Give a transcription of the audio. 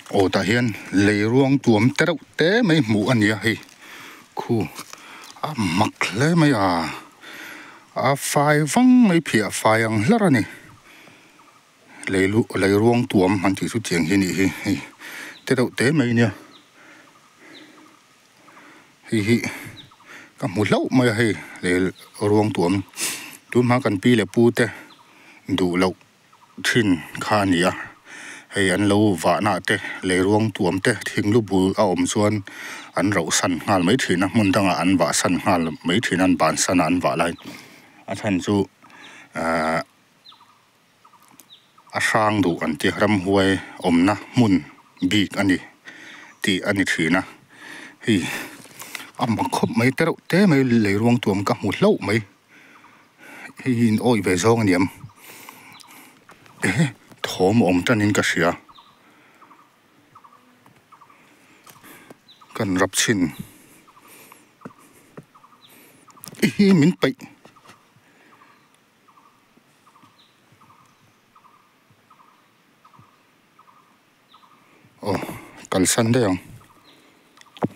ô ta hiền lấy ruộng tuồng té đâu té mấy mũ anh nhỉ hi khu mặc lấy mấy phai vắng mấy phía phai ang lỡ này lấy ruộng tuồng hắn chỉ số tiền hi hi té đâu té mấy nhỉ hi cái mũ lâu mấy hi lấy ruộng tuồng tuồng mà cần pi lấy pu té đủ lâu thiên khan nhỉ hay anh lâu vả nã té lấy ruộng tuồng té thình lu bu ôm xuân anh rau sắn ngal mấy thìn á muốn thằng anh vả sắn ngal mấy thìn anh bán sắn anh vả lại anh thành chú sang đủ anh tiếc ram huay ôm na mun big anh đi thì anh thìn á hi mà khóc mấy té đâu té mấy lấy ruộng tuồng cả một lâu mấy hi ôi về giông anh em thổ mà ôm chân in cái gì à cần rập xin mình bị cần săn đấy không